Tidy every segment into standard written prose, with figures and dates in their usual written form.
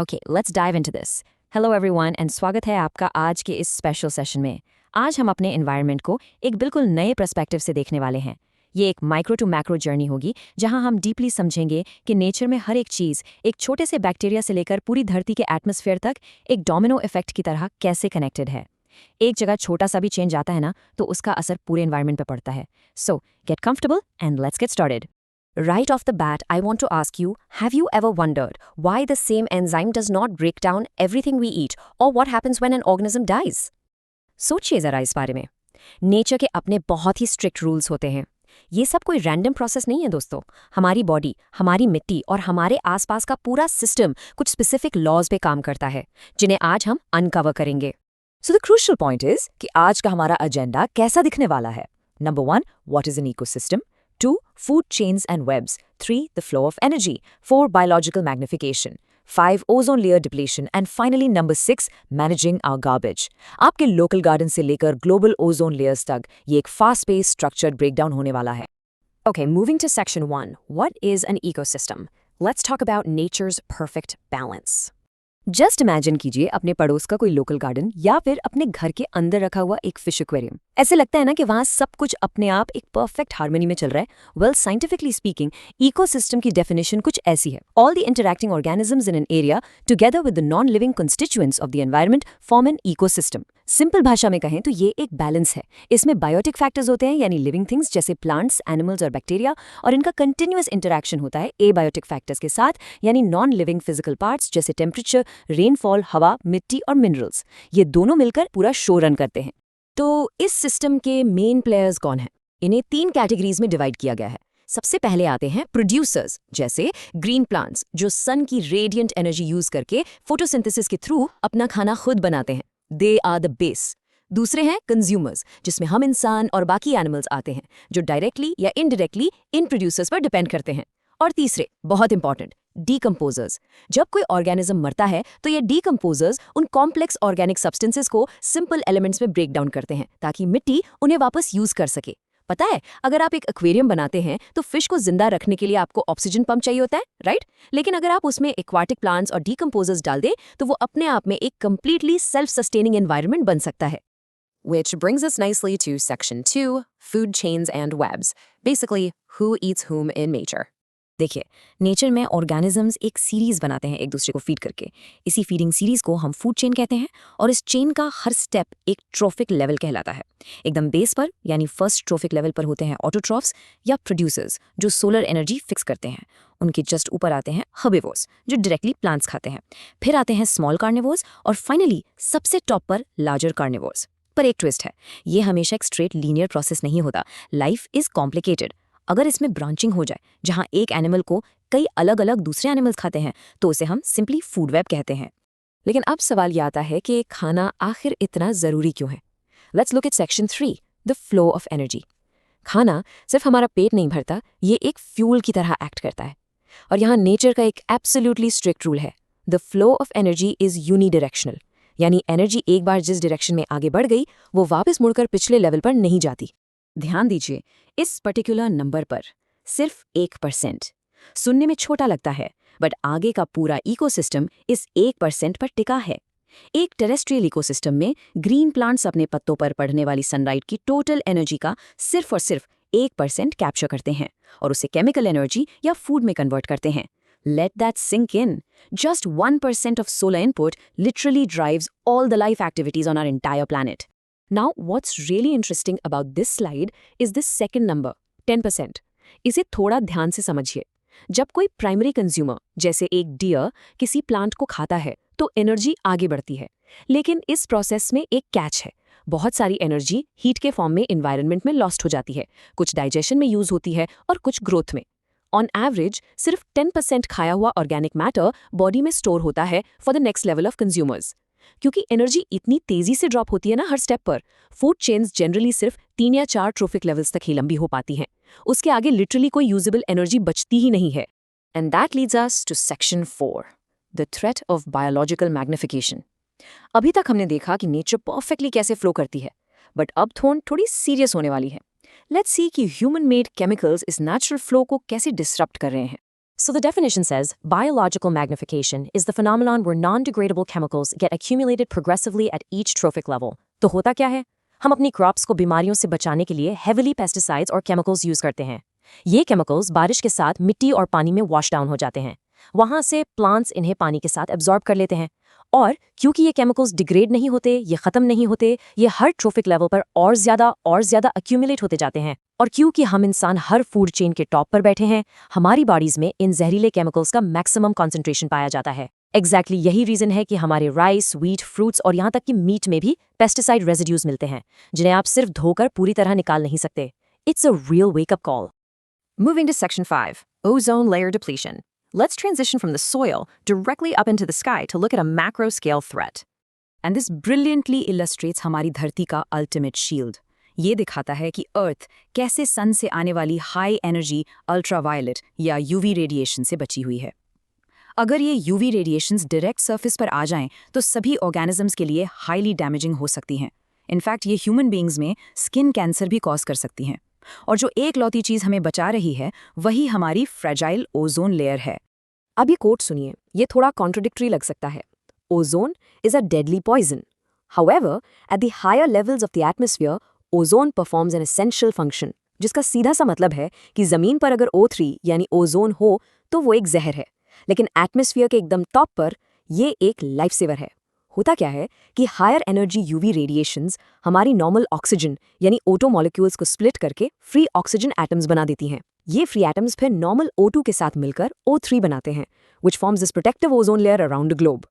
Okay, let's dive into this. Hello everyone and स्वागत है आपका आज के इस स्पेशल सेशन में। आज हम अपने एनवायरनमेंट को एक बिल्कुल नए पर्सपेक्टिव से देखने वाले हैं। ये एक माइक्रो टू मैक्रो जर्नी होगी जहां हम डीपली समझेंगे कि नेचर में हर एक चीज़, एक छोटे से बैक्टीरिया से लेकर पूरी धरती के एटमॉस्फेयर तक, एक डोमिनो इफेक्ट की तरह कैसे कनेक्टेड है। एक जगह छोटा सा भी चेंज आता है ना, तो उसका असर पूरे एनवायरनमेंट पर पड़ता है। सो get comfortable and let's get started. Right off the bat, I want to ask you, have you ever wondered why the same enzyme does not break down everything we eat or what happens when an organism dies? सोचिए जरा इस बारे में। Nature के अपने बहुत ही strict rules होते हैं। ये सब कोई रैंडम प्रोसेस नहीं है दोस्तों। हमारी बॉडी, हमारी मिट्टी और हमारे आसपास का पूरा सिस्टम कुछ स्पेसिफिक लॉज पे काम करता है, जिन्हें आज हम अनकवर करेंगे। So the crucial point is कि आज का हमारा एजेंडा कैसा दिखने वाला है। Number 1, what is an ecosystem? 2, food chains and webs. 3, the flow of energy. 4, biological magnification. 5, ozone layer depletion. And finally, number 6, managing our garbage. आपके लोकल गार्डन से लेकर ग्लोबल ओजोन लेयर्स तक ये एक फास्ट पेस स्ट्रक्चर्ड ब्रेकडाउन होने वाला है। Okay, moving to section 1. What is an ecosystem? Let's talk about nature's perfect balance. Just imagine कीजिए अपने पड़ोस का कोई लोकल गार्डन या फिर अपने घर के अंदर रखा हुआ एक फिश एक्वेरियम। ऐसे लगता है ना कि वहां सब कुछ अपने आप एक परफेक्ट हार्मनी में चल रहा है। वेल, साइंटिफिकली स्पीकिंग, इकोसिस्टम की डेफिनेशन कुछ ऐसी है: all the interacting organisms in an area together with the non living constituents of the environment form an ecosystem. Simple भाषा में कहें तो ये एक बैलेंस है। इसमें बायोटिक फैक्टर्स होते हैं, यानी लिविंग थिंग्स जैसे प्लांट्स, एनिमल्स और बैक्टीरिया, और इनका कंटिन्यूअस इंटरैक्शन होता है एबायोटिक फैक्टर्स के साथ, यानी नॉन लिविंग फिजिकल पार्ट्स जैसे टेम्परेचर, रेनफॉल, हवा, मिट्टी और मिनरल्स। ये दोनों मिलकर पूरा शो रन करते हैं। तो इस सिस्टम के मेन प्लेयर्स कौन हैं? इन्हें 3 कैटेगरीज में डिवाइड किया गया है। सबसे पहले आते हैं प्रोड्यूसर्स, जैसे ग्रीन प्लांट्स जो सन की रेडिएंट एनर्जी यूज करके फोटोसिंथेसिस के थ्रू अपना खाना खुद बनाते हैं। They are the base. दूसरे हैं कंज्यूमर्स, जिसमें हम इंसान और बाकी एनिमल्स आते हैं, जो डायरेक्टली या इनडायरेक्टली इन प्रोड्यूसर्स पर डिपेंड करते हैं। और तीसरे, बहुत इंपॉर्टेंट, डीकंपोजर्स। जब कोई ऑर्गेनिज्म मरता है तो ये डीकंपोजर्स उन कॉम्प्लेक्स ऑर्गेनिक सब्सटेंसेस को सिंपल एलिमेंट्स में ब्रेक डाउन करते हैं ताकि मिट्टी उन्हें वापस यूज कर सके। पता है, अगर आप एक एक्वेरियम बनाते हैं तो फिश को जिंदा रखने के लिए आपको ऑक्सीजन पंप चाहिए होता है, राइट? लेकिन अगर आप उसमें एक्वाटिक प्लांट्स और डीकंपोजर्स डाल दें तो वो अपने आप में एक कंप्लीटली सेल्फ सस्टेनिंग एनवायरनमेंट बन सकता है। Which brings us nicely to section 2, food chains and webs. Basically, who eats whom in nature. देखिए, नेचर में ऑर्गेनिजम्स एक सीरीज बनाते हैं एक दूसरे को फीड करके। इसी फीडिंग सीरीज को हम फूड चेन कहते हैं, और इस चेन का हर स्टेप एक ट्रोफिक लेवल कहलाता है। एकदम बेस पर, यानी फर्स्ट ट्रोफिक लेवल पर होते हैं ऑटोट्रॉफ्स या प्रोड्यूसर्स जो सोलर एनर्जी फिक्स करते हैं। उनके जस्ट ऊपर आते हैं हर्बिवोर्स जो डायरेक्टली प्लांट्स खाते हैं। फिर आते हैं स्मॉल कार्निवोर्स, और फाइनली सबसे टॉप पर लार्जर कार्निवोर्स। पर एक ट्विस्ट है, ये हमेशा एक स्ट्रेट लीनियर प्रोसेस नहीं होता। Life is complicated. अगर इसमें ब्रांचिंग हो जाए, जहां एक एनिमल को कई अलग अलग दूसरे एनिमल्स खाते हैं, तो उसे हम सिंपली फूड वेब कहते हैं। लेकिन अब सवाल ये आता है कि खाना आखिर इतना जरूरी क्यों है? Let's look at section 3, the flow of energy. खाना सिर्फ हमारा पेट नहीं भरता, ये एक फ्यूल की तरह एक्ट करता है। और यहाँ नेचर का एक एब्सोल्युटली स्ट्रिक्ट रूल है, the flow of energy is unidirectional, यानी एनर्जी एक बार जिस डायरेक्शन में आगे बढ़ गई, वो वापस मुड़कर पिछले लेवल पर नहीं जाती। ध्यान दीजिए, इस पर्टिकुलर नंबर पर सिर्फ 1%। सुनने में छोटा लगता है, बट आगे का पूरा इकोसिस्टम इस 1% पर टिका है। एक टेरेस्ट्रियल इकोसिस्टम में ग्रीन प्लांट्स अपने पत्तों पर पड़ने वाली सनलाइट की टोटल एनर्जी का सिर्फ और सिर्फ 1% कैप्चर करते हैं और उसे केमिकल एनर्जी या फूड में कन्वर्ट करते हैं। Let that sink in. Just 1% of solar input literally drives all the life activities on our entire planet. Now, what's really interesting about this slide is this second number, 10%. इसे थोड़ा ध्यान से समझिए। जब कोई प्राइमरी कंज्यूमर, जैसे एक dear, किसी प्लांट को खाता है तो एनर्जी आगे बढ़ती है। लेकिन इस प्रोसेस में एक कैच है। बहुत सारी एनर्जी हीट के फॉर्म में एनवायरनमेंट में लॉस्ट हो जाती है, कुछ डाइजेशन में यूज होती है और कुछ ग्रोथ में। ऑन एवरेज सिर्फ 10% खाया हुआ ऑर्गेनिक मैटर बॉडी में स्टोर होता है for the next level of consumers. क्योंकि एनर्जी इतनी तेजी से ड्रॉप होती है ना हर स्टेप पर, फूड चेन्स जनरली सिर्फ 3 या 4 ट्रोफिक लेवल्स तक ही लंबी हो पाती हैं। उसके आगे लिटरली कोई यूजेबल एनर्जी बचती ही नहीं है। And that leads us to section 4, the threat of biological magnification. अभी तक हमने देखा कि नेचर परफेक्टली कैसे फ्लो करती है, बट अब थोड़ी सीरियस होने वाली है। लेट्स सी कि ह्यूमन मेड केमिकल्स इस नेचुरल फ्लो को कैसे डिसरप्ट कर रहे हैं। So the definition says, biological magnification is the phenomenon where non-degradable chemicals get accumulated progressively at each trophic level. तो होता क्या है? हम अपनी क्रॉप्स को बीमारियों से बचाने के लिए हेविली पेस्टिसाइड्स और केमिकल्स यूज करते हैं। ये केमिकल्स बारिश के साथ मिट्टी और पानी में वॉश डाउन हो जाते हैं। वहां से प्लांट्स इन्हें पानी के साथ एब्जॉर्ब कर लेते हैं। और क्योंकि ये केमिकल्स डिग्रेड नहीं होते, ये खत्म नहीं होते, ये हर ट्रोफिक लेवल पर और ज्यादा अक्यूमुलेट होते जाते हैं। और क्योंकि हम इंसान हर फूड चेन के टॉप पर बैठे हैं, हमारी बॉडीज में इन जहरीले केमिकल्स का मैक्सिमम कॉन्सेंट्रेशन पाया जाता है। एग्जैक्टली यही रीजन है कि हमारे राइस, व्हीट, फ्रूट्स और यहाँ तक कि मीट में भी पेस्टिसाइड रेजिड्यूज मिलते हैं, जिन्हें आप सिर्फ धोकर पूरी तरह निकाल नहीं सकते। It's a real wake up call. Moving to Section 5, ozone layer depletion. Let's transition from the soil directly up into the sky to look at a macro-scale threat. And this brilliantly illustrates हमारी धरती का ultimate shield. ये दिखाता है कि अर्थ कैसे सन से आने वाली हाई एनर्जी अल्ट्रावायलेट या यूवी रेडिएशन से बची हुई है। अगर ये यूवी रेडिएशंस डायरेक्ट सरफेस पर आ जाएं तो सभी ऑर्गेनिजम्स के लिए हाईली डैमेजिंग हो सकती हैं। इनफैक्ट ये ह्यूमन बीइंग्स में स्किन कैंसर भी कॉज कर सकती हैं। और जो एक लौती चीज़ हमें बचा रही है वही हमारी फ्रेजाइल ओजोन लेयर है। अब ये कोट सुनिए, ये थोड़ा कॉन्ट्रडिक्टरी लग सकता है। Ozone is a deadly poison. However, at the higher levels of the atmosphere, ozone performs an essential function, जिसका सीधा सा मतलब है कि जमीन पर अगर O3 यानी ओजोन हो तो वो एक जहर है, लेकिन एटमॉस्फेयर के एकदम टॉप पर ये एक लाइफ सेवर है। होता क्या है कि हायर एनर्जी यूवी रेडिएशंस हमारी नॉर्मल ऑक्सीजन यानी ओटो मॉलिक्यूल्स को स्प्लिट करके फ्री ऑक्सीजन एटम्स बना देती हैं। ये फ्री एटम्स फिर नॉर्मल O2 के साथ मिलकर O3 बनाते हैं, which forms this protective ozone layer around the globe.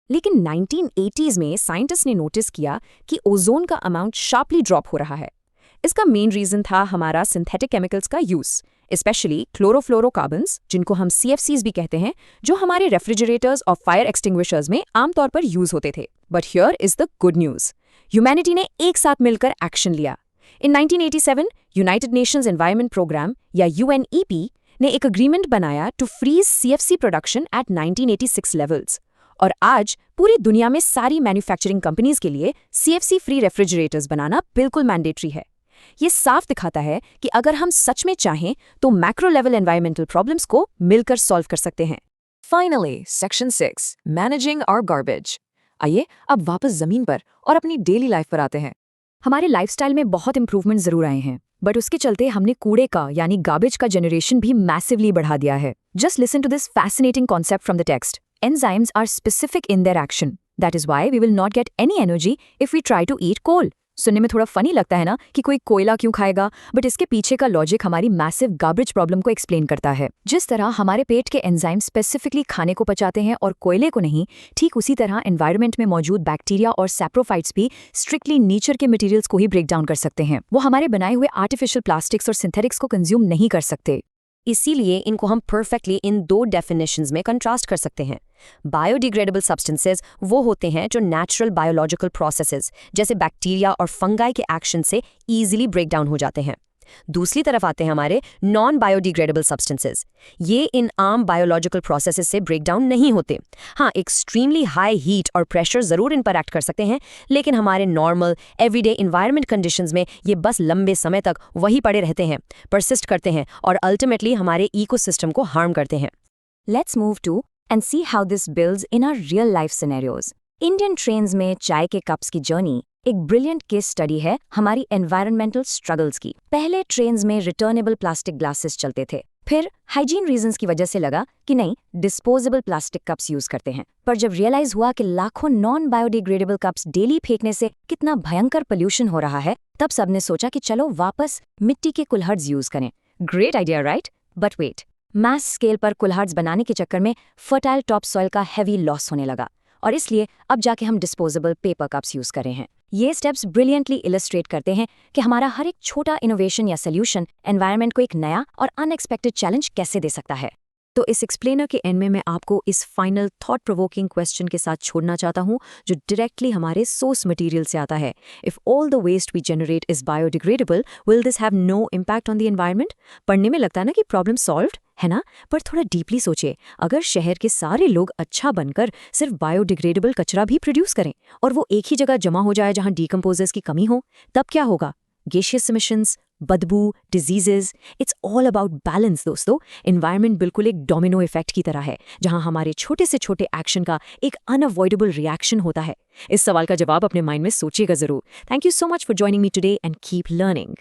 लेकिन 1980s में साइंटिस्ट ने नोटिस किया कि ओजोन का अमाउंट शार्पली ड्रॉप हो रहा है। इसका मेन रीजन था हमारा सिंथेटिक केमिकल्स का यूज, स्पेशली क्लोरोफ्लोरोकार्बन्स, जिनको हम CFCs भी कहते हैं, जो हमारे रेफ्रिजरेटर्स और फायर एक्सटिंग्विशर्स में आमतौर पर यूज होते थे। But here is the good news, humanity ने एक साथ मिलकर एक्शन लिया। In 1987 United Nations environment programme या UNEP ने एक अग्रीमेंट बनाया to freeze CFC production at 1986 levels. और आज पूरी दुनिया में सारी मैन्युफैक्चरिंग कंपनीज के लिए CFC फ्री रेफ्रिजरेटर्स बनाना बिल्कुल मैंडेटरी है। ये साफ दिखाता है कि अगर हम सच में चाहें तो मैक्रो लेवल एनवायरमेंटल प्रॉब्लम्स को मिलकर सॉल्व कर सकते हैं। Finally, Section 6, Managing Our Garbage. आइए अब वापस जमीन पर और अपनी डेली लाइफ पर आते हैं। हमारे लाइफस्टाइल में बहुत इंप्रूवमेंट जरूर आए हैं, बट उसके चलते हमने कूड़े का यानी गार्बेज का जनरेशन भी मैसिवली बढ़ा दिया है। Just listen to this fascinating concept from the text. Enzymes are specific in their action. That is why we will not get any energy if we try to eat coal. सुनने में थोड़ा funny लगता है ना कि कोई कोयला क्यों खाएगा, बट इसके पीछे का लॉजिक हमारी मैसिव गार्बेज प्रॉब्लम को एक्सप्लेन करता है। जिस तरह हमारे पेट के एंजाइम स्पेसिफिकली खाने को पचाते हैं और कोयले को नहीं, ठीक उसी तरह एनवायरनमेंट में मौजूद बैक्टीरिया और सैप्रोफाइट्स भी स्ट्रिक्टली नेचर के मटेरियल्स को ही ब्रेक डाउन कर सकते हैं। वो हमारे बनाए हुए आर्टिफिशियल प्लास्टिक्स और सिंथेटिक्स को कंज्यूम नहीं कर सकते। इसीलिए इनको हम परफेक्टली इन दो डेफिनेशंस में कंट्रास्ट कर सकते हैं। बायोडिग्रेडेबल सब्सटेंसेस वो होते हैं जो नेचुरल बायोलॉजिकल प्रोसेसेस जैसे बैक्टीरिया और फंगाई के एक्शन से इजीली ब्रेक डाउन हो जाते हैं। दूसरी तरफ आते हैं हमारे नॉन बायोडिग्रेडेबल सब्सटेंसेस। ये इन आम बायोलॉजिकल प्रोसेसेस से ब्रेक डाउन नहीं होते। हाँ, एक्सट्रीमली हाई हीट और प्रेशर ज़रूर इन पर एक्ट कर सकते हैं, लेकिन हमारे नॉर्मल एवरीडे इन्वायरमेंट कंडीशंस में ये बस लंबे समय तक वही पड़े रहते हैं, परसिस्ट करते हैं और अल्टीमेटली हमारे इकोसिस्टम को हार्म करते हैं। Let's move to and see how this builds in our real life scenarios. Indian trains में चाय के कप्स की जर्नी एक ब्रिलियंट केस स्टडी है हमारी एनवायरमेंटल स्ट्रगल्स की। पहले ट्रेन्स में रिटर्नेबल प्लास्टिक ग्लासेस चलते थे, फिर हाइजीन रीजंस की वजह से लगा कि नहीं, डिस्पोजेबल प्लास्टिक कप्स यूज करते हैं। पर जब रियलाइज हुआ कि लाखों नॉन बायोडिग्रेडेबल कप्स डेली फेंकने से कितना भयंकर पोल्यूशन हो रहा है, तब सबने सोचा कि चलो वापस मिट्टी के कुल्हड़्स यूज करें। Great idea, right? But wait, mass scale पर कुल्हड़्स बनाने के चक्कर में फर्टाइल टॉप सॉइल का हैवी लॉस होने लगा, और इसलिए अब जाके हम डिस्पोजेबल पेपर कप्स यूज कर रहे हैं। ये स्टेप्स ब्रिलियंटली इलस्ट्रेट करते हैं कि हमारा हर एक छोटा इनोवेशन या सोल्यूशन एनवायरनमेंट को एक नया और अनएक्सपेक्टेड चैलेंज कैसे दे सकता है। तो इस एक्सप्लेनर के एंड में मैं आपको इस फाइनल थॉट प्रोवोकिंग क्वेश्चन के साथ छोड़ना चाहता हूं, जो डायरेक्टली हमारे सोर्स मटेरियल से आता है। If all the waste we generate is biodegradable, will this have no impact on the environment? पढ़ने में लगता है ना कि प्रॉब्लम सॉल्व्ड है ना, पर थोड़ा डीपली सोचिए, अगर शहर के सारे लोग अच्छा बनकर सिर्फ बायोडिग्रेडेबल कचरा भी प्रोड्यूस करें और वो एक ही जगह जमा हो जाए जहां डीकम्पोजर्स की कमी हो, तब क्या होगा? गैसियस इमिशंस, बदबू, diseases, it's all about balance दोस्तों। एनवायरनमेंट बिल्कुल एक डोमिनो इफेक्ट की तरह है, जहां हमारे छोटे से छोटे एक्शन का एक अनअवॉइडेबल रिएक्शन होता है। इस सवाल का जवाब अपने माइंड में सोचिएगा जरूर। Thank you so much for joining me today and keep learning.